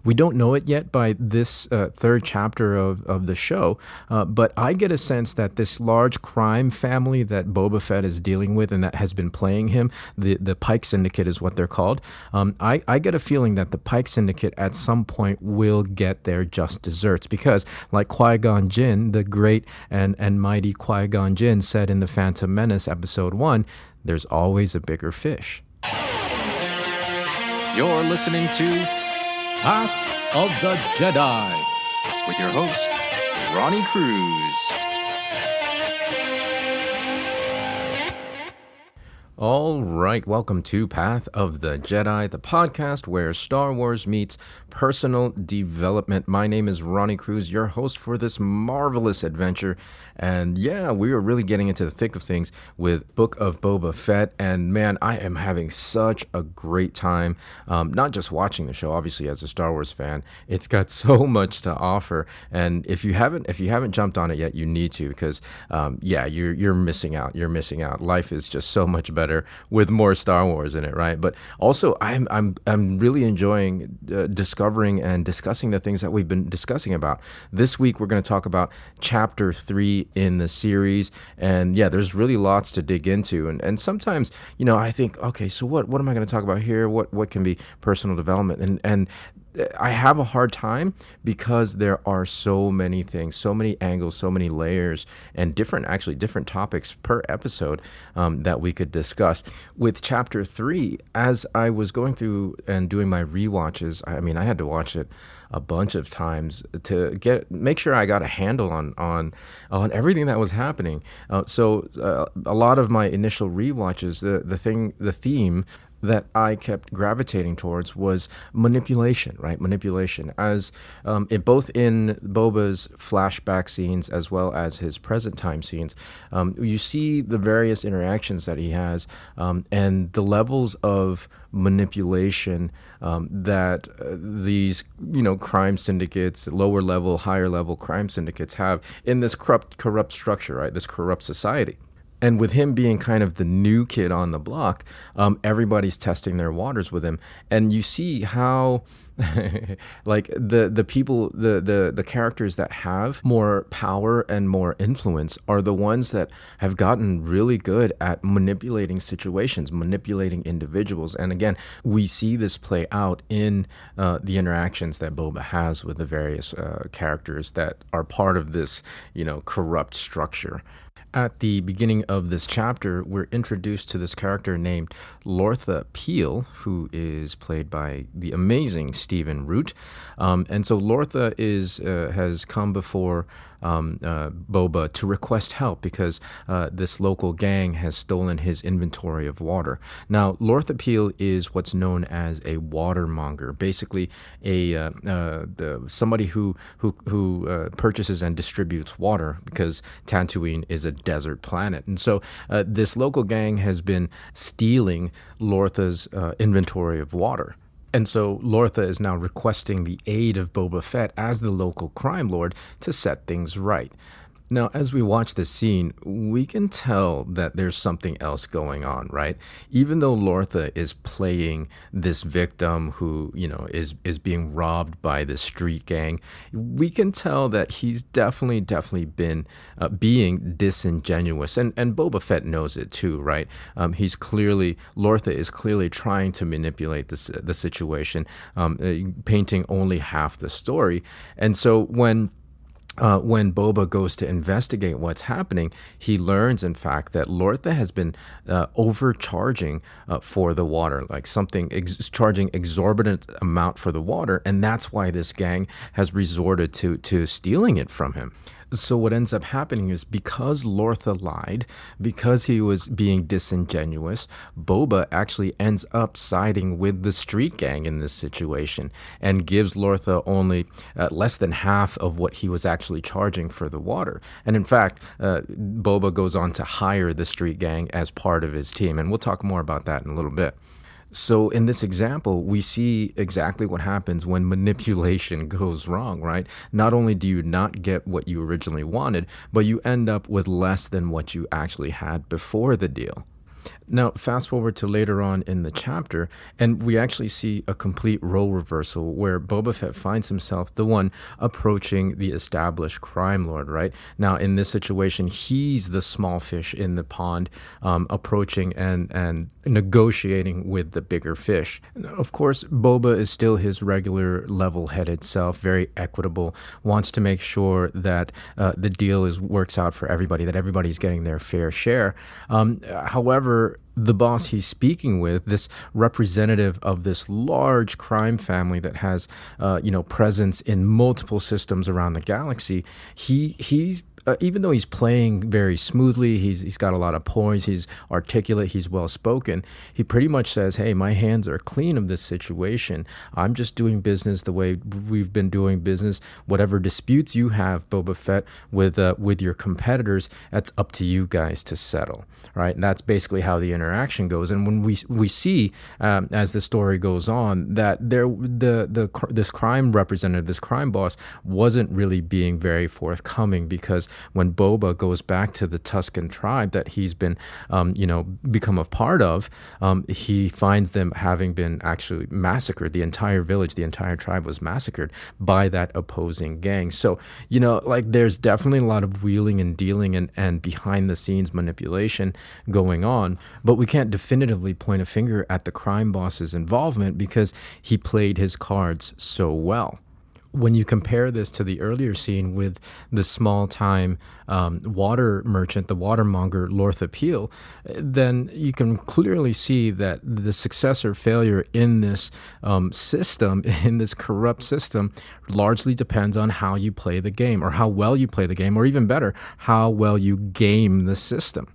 We don't know it yet by this third chapter of the show, but I get a sense that this large crime family that Boba Fett is dealing with and that has been playing him, the Pike Syndicate is what they're called. I get a feeling that the Pike Syndicate at some point will get their just desserts because, like Qui-Gon Jinn, the great and mighty Qui-Gon Jinn said in The Phantom Menace Episode 1, there's always a bigger fish. You're listening to Path of the Jedi with your host, Ronnie Cruz. All right, welcome to Path of the Jedi, the podcast where Star Wars meets personal development. My name is Ronnie Cruz, your host for this marvelous adventure. And yeah, we are really getting into the thick of things with Book of Boba Fett. And man, I am having such a great time, not just watching the show, obviously as a Star Wars fan. It's got so much to offer. And if you haven't jumped on it yet, you need to, because you're missing out. You're missing out. Life is just so much better with more Star Wars in it, right? But also, I'm really enjoying discovering and discussing the things that we've been discussing about. This week, we're going to talk about Chapter 3 in the series, and yeah, there's really lots to dig into. And sometimes, I think, okay, so what am I going to talk about here? What can be personal development? And I have a hard time because there are so many things, so many angles, so many layers, and different topics per episode that we could discuss. With Chapter 3, as I was going through and doing my rewatches, I had to watch it a bunch of times to make sure I got a handle on everything that was happening. So a lot of my initial rewatches, the theme that I kept gravitating towards was manipulation, right? Manipulation, as both in Boba's flashback scenes as well as his present time scenes. You see the various interactions that he has and the levels of manipulation that these, crime syndicates, lower level, higher level crime syndicates have in this corrupt structure, right? This corrupt society. And with him being kind of the new kid on the block, everybody's testing their waters with him. And you see how like the people, the characters that have more power and more influence are the ones that have gotten really good at manipulating situations, manipulating individuals. And again, we see this play out in the interactions that Boba has with the various characters that are part of this, corrupt structure. At the beginning of this chapter, we're introduced to this character named Lortha Peel, who is played by the amazing Stephen Root. And so Lortha has come before Boba to request help because this local gang has stolen his inventory of water. Now, Lortha Peel is what's known as a watermonger, basically somebody who purchases and distributes water because Tatooine is a desert planet. And so this local gang has been stealing Lortha's inventory of water. And so Lortha is now requesting the aid of Boba Fett as the local crime lord to set things right. Now, as we watch this scene, we can tell that there's something else going on, right? Even though Lortha is playing this victim who, is being robbed by the street gang, we can tell that he's definitely been being disingenuous. And Boba Fett knows it too, right? Lortha is clearly trying to manipulate the situation, painting only half the story. And so when Boba goes to investigate what's happening, he learns, in fact, that Lortha has been overcharging for the water, like charging exorbitant amount for the water, and that's why this gang has resorted to stealing it from him. So what ends up happening is because Lortha lied, because he was being disingenuous, Boba actually ends up siding with the street gang in this situation and gives Lortha only less than half of what he was actually charging for the water. And in fact, Boba goes on to hire the street gang as part of his team. And we'll talk more about that in a little bit. So in this example, we see exactly what happens when manipulation goes wrong, right? Not only do you not get what you originally wanted, but you end up with less than what you actually had before the deal. Now, fast forward to later on in the chapter, and we actually see a complete role reversal where Boba Fett finds himself the one approaching the established crime lord, right? Now, in this situation, he's the small fish in the pond, approaching and negotiating with the bigger fish. Of course, Boba is still his regular level-headed self, very equitable, wants to make sure that the deal works out for everybody, that everybody's getting their fair share. However, the boss he's speaking with, this representative of this large crime family that has, presence in multiple systems around the galaxy, he's even though he's playing very smoothly, he's got a lot of poise, he's articulate, he's well-spoken, he pretty much says, hey, my hands are clean of this situation. I'm just doing business the way we've been doing business. Whatever disputes you have, Boba Fett, with your competitors, that's up to you guys to settle, right? And that's basically how the interaction goes. And when we see, as the story goes on, that this crime representative, this crime boss, wasn't really being very forthcoming, because when Boba goes back to the Tusken tribe that he's been, become a part of, he finds them having been actually massacred. The entire village, the entire tribe was massacred by that opposing gang. So, there's definitely a lot of wheeling and dealing and behind the scenes manipulation going on, but we can't definitively point a finger at the crime boss's involvement because he played his cards so well. When you compare this to the earlier scene with the small-time water merchant, the watermonger, Lortha Peel, then you can clearly see that the success or failure in this system, in this corrupt system, largely depends on how you play the game, or how well you play the game, or even better, how well you game the system.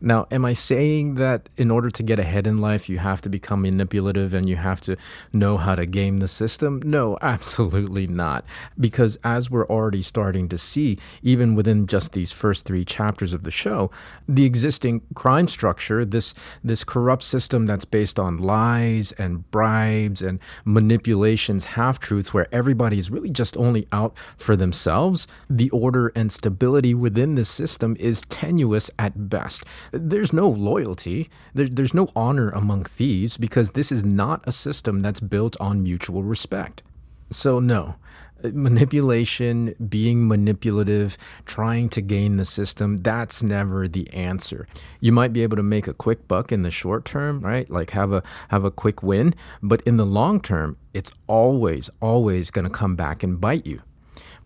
Now, am I saying that in order to get ahead in life, you have to become manipulative and you have to know how to game the system? No, absolutely not. Because as we're already starting to see, even within just these first 3 chapters of the show, the existing crime structure, this corrupt system that's based on lies and bribes and manipulations, half-truths, where everybody's really just only out for themselves, the order and stability within this system is tenuous at best. There's no loyalty. There's no honor among thieves, because this is not a system that's built on mutual respect. So no, manipulation, being manipulative, trying to gain the system, that's never the answer. You might be able to make a quick buck in the short term, right? Like have a quick win, but in the long term, it's always going to come back and bite you.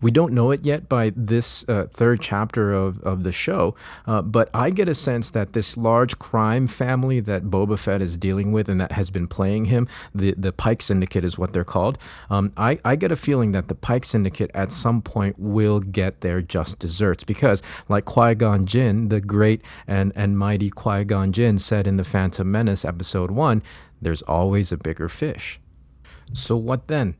We don't know it yet by this 3rd chapter of the show, but I get a sense that this large crime family that Boba Fett is dealing with and that has been playing him, the Pike Syndicate is what they're called, I get a feeling that the Pike Syndicate at some point will get their just desserts, because like Qui-Gon Jinn, the great and mighty Qui-Gon Jinn said in The Phantom Menace Episode 1, there's always a bigger fish. So what then?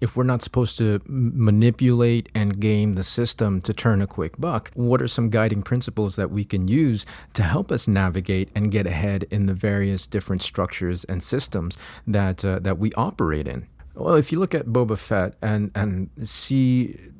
If we're not supposed to manipulate and game the system to turn a quick buck, what are some guiding principles that we can use to help us navigate and get ahead in the various different structures and systems that we operate in? Well, if you look at Boba Fett and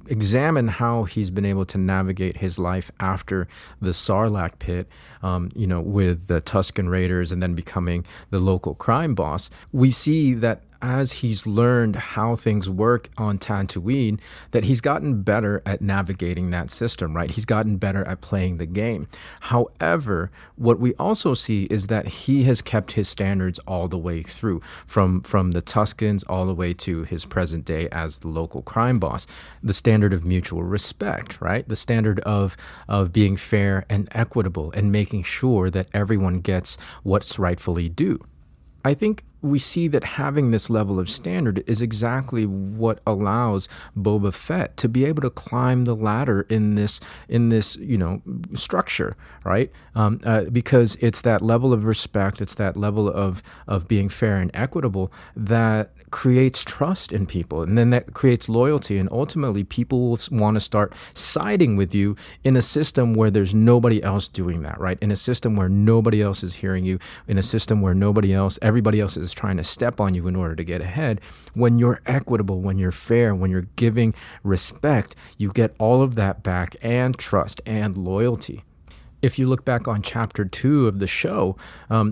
examine how he's been able to navigate his life after the Sarlacc pit, with the Tusken Raiders and then becoming the local crime boss, we see that as he's learned how things work on Tatooine, that he's gotten better at navigating that system, right? He's gotten better at playing the game. However, what we also see is that he has kept his standards all the way through, from the Tuskens all the way to his present day as the local crime boss. The standard of mutual respect, right? The standard of being fair and equitable and making sure that everyone gets what's rightfully due. I think we see that having this level of standard is exactly what allows Boba Fett to be able to climb the ladder in this structure, right? Because it's that level of respect, it's that level of being fair and equitable that creates trust in people, and then that creates loyalty, and ultimately people will want to start siding with you in a system where there's nobody else doing that, right? In a system where nobody else is hearing you, in a system where everybody else is trying to step on you in order to get ahead. When you're equitable, when you're fair, when you're giving respect, you get all of that back, and trust and loyalty. If you look back on chapter 2 of the show,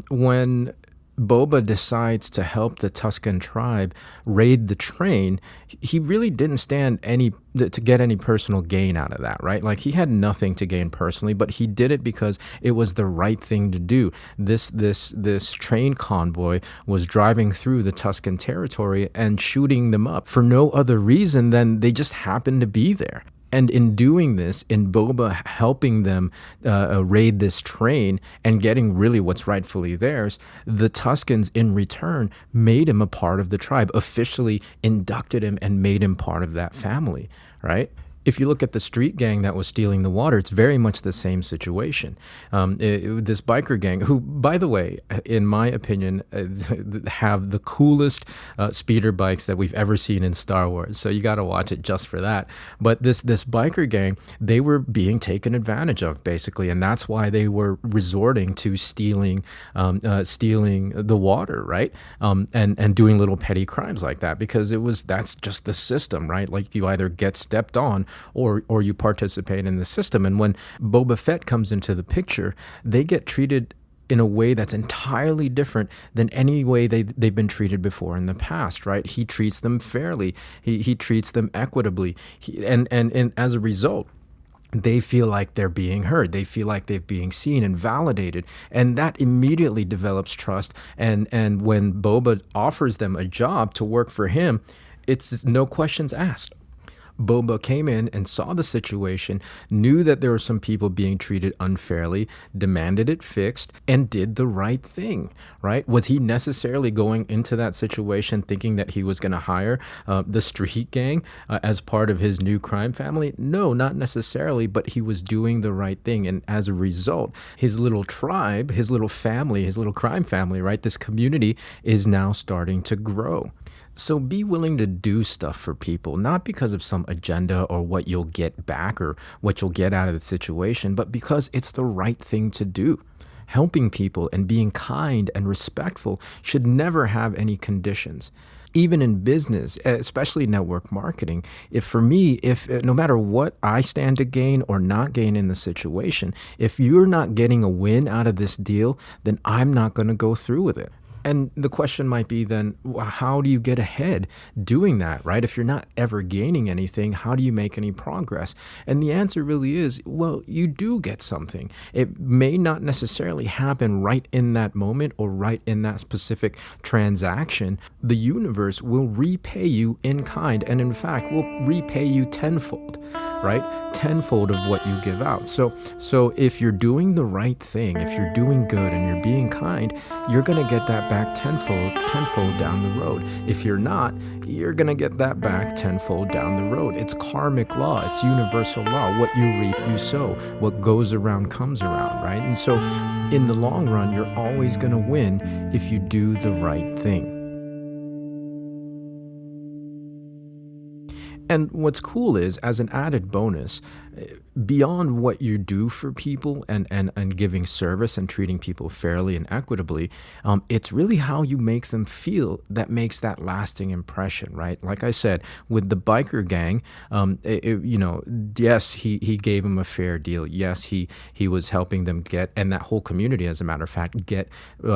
when Boba decides to help the Tusken tribe raid the train, he really didn't stand to get any personal gain out of that, right? Like, he had nothing to gain personally, but he did it because it was the right thing to do. This train convoy was driving through the Tusken territory and shooting them up for no other reason than they just happened to be there. And in doing this, in Boba helping them raid this train and getting really what's rightfully theirs, the Tuskens in return made him a part of the tribe, officially inducted him and made him part of that family, right? If you look at the street gang that was stealing the water, it's very much the same situation. This biker gang, who, by the way, in my opinion, have the coolest speeder bikes that we've ever seen in Star Wars. So you got to watch it just for that. But this biker gang, they were being taken advantage of, basically, and that's why they were resorting to stealing the water, right? And doing little petty crimes like that, because that's just the system, right? Like, you either get stepped on or you participate in the system. And when Boba Fett comes into the picture, they get treated in a way that's entirely different than any way they've been treated before in the past, right? He treats them fairly. He treats them equitably. And as a result, they feel like they're being heard. They feel like they're being seen and validated. And that immediately develops trust. And when Boba offers them a job to work for him, it's no questions asked. Boba came in and saw the situation, knew that there were some people being treated unfairly, demanded it fixed, and did the right thing, right? Was he necessarily going into that situation thinking that he was going to hire the street gang as part of his new crime family? No, not necessarily, but he was doing the right thing. And as a result, his little tribe, his little family, his little crime family, right? This community is now starting to grow. So be willing to do stuff for people, not because of some agenda or what you'll get back or what you'll get out of the situation, but because it's the right thing to do. Helping people and being kind and respectful should never have any conditions. Even in business, especially network marketing, if no matter what I stand to gain or not gain in the situation, if you're not getting a win out of this deal, then I'm not going to go through with it. And the question might be then, how do you get ahead doing that, right? If you're not ever gaining anything, how do you make any progress? And the answer really is, well, you do get something. It may not necessarily happen right in that moment or right in that specific transaction. The universe will repay you in kind, and in fact, will repay you tenfold, right? Tenfold of what you give out. So if you're doing the right thing, if you're doing good and you're being kind, you're going to get that back tenfold down the road. If you're not, you're going to get that back tenfold down the road. It's karmic law. It's universal law. What you reap, you sow. What goes around comes around, right? And so in the long run, you're always going to win if you do the right thing. And what's cool is, as an added bonus, beyond what you do for people and giving service and treating people fairly and equitably, it's really how you make them feel that makes that lasting impression, right? Like I said, with the biker gang, yes, he gave them a fair deal. Yes, he was helping them get, and that whole community, as a matter of fact, get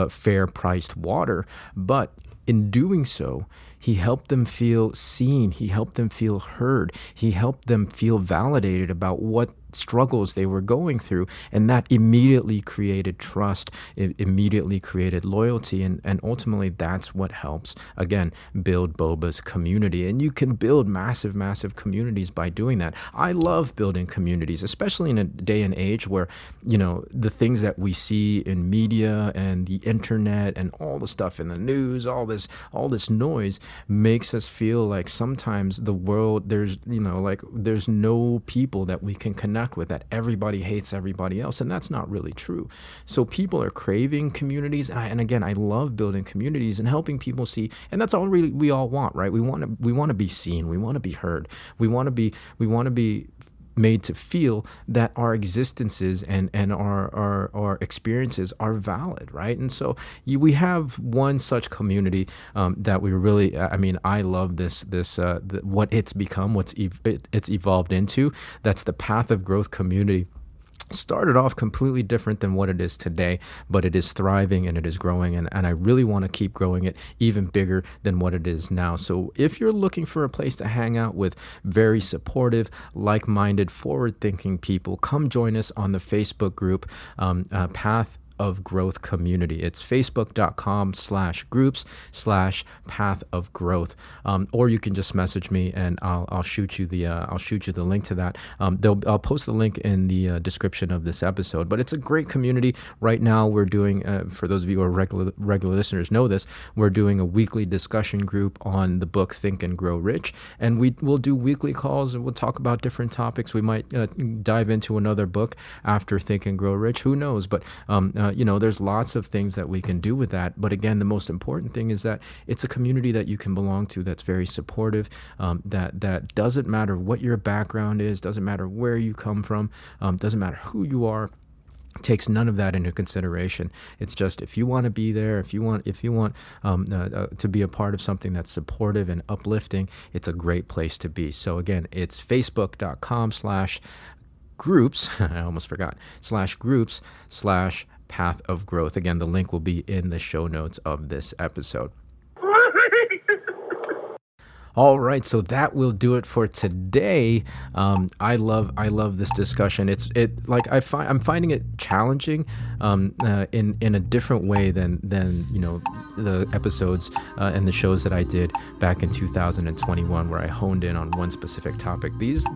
fair priced water. But in doing so, he helped them feel seen. He helped them feel heard. He helped them feel validated about what struggles they were going through, and that immediately created trust. It immediately created loyalty, and ultimately that's what helps, again, build Boba's community. And you can build massive communities by doing that. I love building communities, especially in a day and age where, the things that we see in media and the internet and all the stuff in the news, all this noise makes us feel like sometimes the world, there's no people that we can connect with, that everybody hates everybody else, and that's not really true. So people are craving communities, and again, I love building communities and helping people see, and that's all really we all want, right? We want to be seen, we want to be heard, we want to be made to feel that our existences and our experiences are valid, right? And so we have one such community that we really, I love this what it's become, it's evolved into. That's the Path of Growth community. started off completely different than what it is today, but it is thriving and it is growing, and I really want to keep growing it even bigger than what it is now. So if you're looking for a place to hang out with very supportive, like-minded, forward-thinking people, come join us on the Facebook group, Path of Growth Community. It's facebook.com/groups/Path of Growth, or you can just message me and I'll shoot you the link to that. I'll post the link in the description of this episode. But it's a great community. Right now we're doing, for those of you who are regular listeners know this, we're doing a weekly discussion group on the book Think and Grow Rich, and we'll do weekly calls and we'll talk about different topics. We might dive into another book after Think and Grow Rich. Who knows? But there's lots of things that we can do with that. But again, the most important thing is that it's a community that you can belong to that's very supportive, that doesn't matter what your background is, doesn't matter where you come from, doesn't matter who you are. Takes none of that into consideration. It's just if you want to be there, if you want to be a part of something that's supportive and uplifting, it's a great place to be. So again, it's facebook.com/groups, I almost forgot, /groups/Path of Growth. Again, the link will be in the show notes of this episode. All right, so that will do it for today. I love this discussion. I'm finding it challenging in a different way than the episodes and the shows that I did back in 2021, where I honed in on one specific topic. These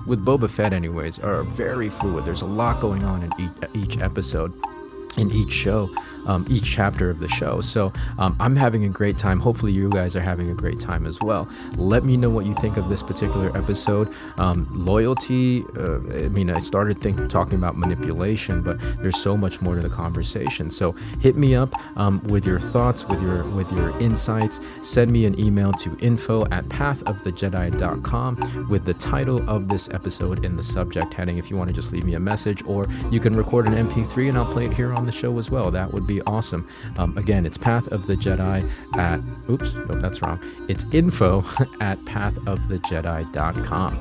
with Boba Fett, anyways, are very fluid. There's a lot going on in each episode, in each show. Each chapter of the show. So I'm having a great time. Hopefully you guys are having a great time as well. Let me know what you think of this particular episode. Loyalty, I started talking about manipulation, but there's so much more to the conversation. So hit me up with your thoughts, with your insights. Send me an email to info@pathofthejedi.com with the title of this episode in the subject heading if you want to just leave me a message, or you can record an MP3 and I'll play it here on the show as well. That would be awesome. Again, it's Path of the Jedi at, that's wrong. It's info@pathofthejedi.com.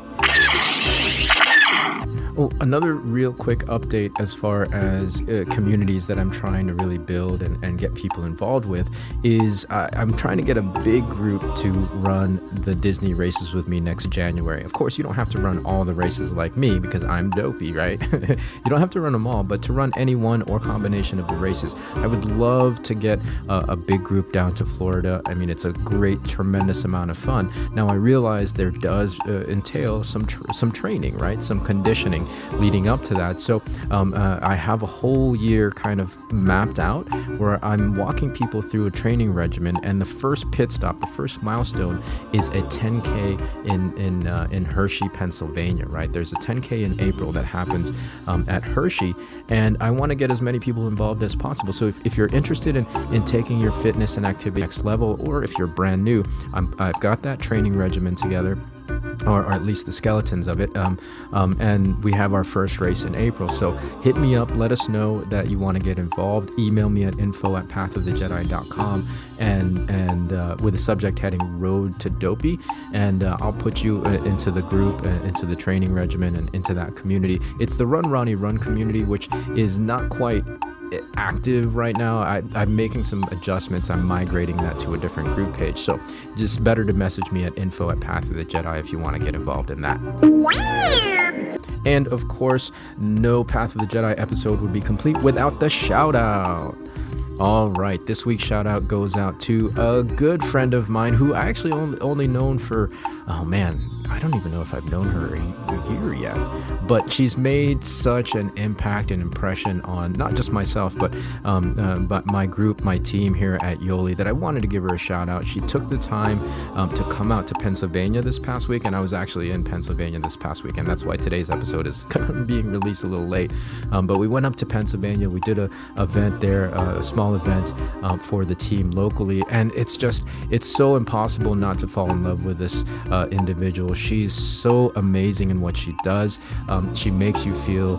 Oh, another real quick update as far as communities that I'm trying to really build and get people involved with is I'm trying to get a big group to run the Disney races with me next January. Of course, you don't have to run all the races like me because I'm dopey, right? You don't have to run them all, but to run any one or combination of the races, I would love to get a big group down to Florida. I mean, it's a great, tremendous amount of fun. Now, I realize there does entail some training, right? Some conditioning leading up to that. So I have a whole year kind of mapped out where I'm walking people through a training regimen, and the first pit stop, the first milestone is a 10K in Hershey, Pennsylvania, right? There's a 10K in April that happens at Hershey, and I want to get as many people involved as possible. So if you're interested in taking your fitness and activity next level, or if you're brand new, I've got that training regimen together, or at least the skeletons of it, and we have our first race in April. So hit me up, let us know that you want to get involved. Email me at info@pathofthejedi.com and with the subject heading Road to Dopey, and I'll put you into the group, into the training regimen, and into that community. It's the Run Ronnie Run community, which is not quite active right now. I'm making some adjustments. I'm migrating that to a different group page. So just better to message me at info@pathofthejedi if you want to get involved in that. And of course, no Path of the Jedi episode would be complete without the shout out. All right, this week's shout out goes out to a good friend of mine who I actually only known for, I don't even know if I've known her a year yet, but she's made such an impact and impression on not just myself, but my group, my team here at Yoli, that I wanted to give her a shout out. She took the time to come out to Pennsylvania this past week, and I was actually in Pennsylvania this past week, and that's why today's episode is being released a little late. But we went up to Pennsylvania. We did a event there, a small event for the team locally, and it's so impossible not to fall in love with this individual. She's so amazing in what she does. She makes you feel,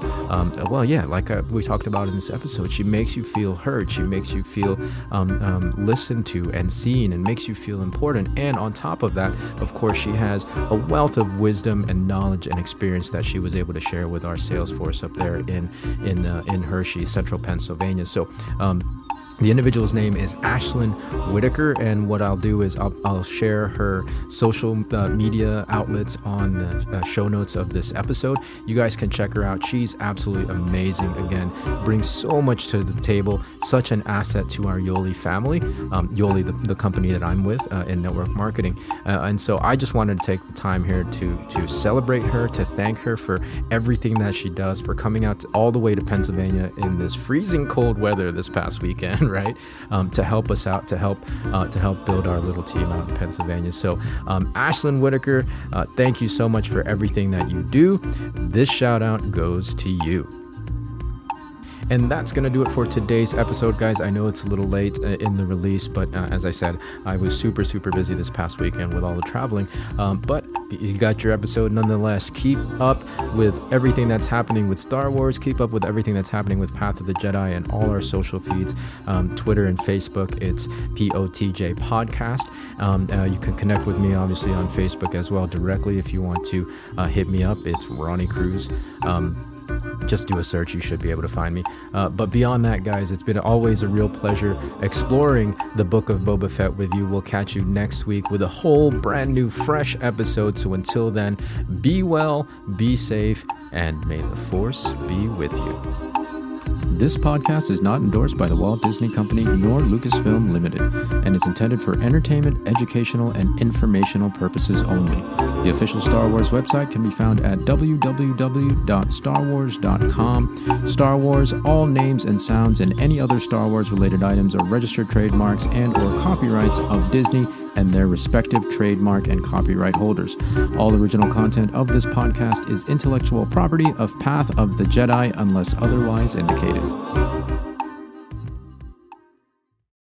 we talked about in this episode, she makes you feel heard. She makes you feel listened to and seen, and makes you feel important. And on top of that, of course, she has a wealth of wisdom and knowledge and experience that she was able to share with our sales force up there in Hershey, Central Pennsylvania. So the individual's name is Ashlyn Whitaker, and what I'll do is I'll share her social media outlets on the show notes of this episode. You guys can check her out. She's absolutely amazing. Again, brings so much to the table, such an asset to our Yoli family, Yoli, the company that I'm with in network marketing. And so I just wanted to take the time here to celebrate her, to thank her for everything that she does, for coming out all the way to Pennsylvania in this freezing cold weather this past weekend, right? To help us out, to help build our little team out in Pennsylvania. So Ashlyn Whitaker, thank you so much for everything that you do. This shout out goes to you. And that's going to do it for today's episode, guys. I know it's a little late in the release, but as I said, I was super, super busy this past weekend with all the traveling. But you got your episode nonetheless. Keep up with everything that's happening with Star Wars. Keep up with everything that's happening with Path of the Jedi and all our social feeds, Twitter and Facebook. It's POTJ Podcast. You can connect with me, obviously, on Facebook as well directly if you want to hit me up. It's Ronnie Cruz. Just do a search, you should be able to find me. But beyond that, guys, it's been always a real pleasure exploring the book of Boba Fett with you. We'll catch you next week with a whole brand new, fresh episode. So until then, be well, be safe, and may the Force be with you. This podcast is not endorsed by the Walt Disney Company nor Lucasfilm Limited, and is intended for entertainment, educational, and informational purposes only. The official Star Wars website can be found at www.starwars.com. Star Wars, all names and sounds and any other Star Wars related items are registered trademarks and or copyrights of Disney and their respective trademark and copyright holders. All original content of this podcast is intellectual property of Path of the Jedi unless otherwise indicated.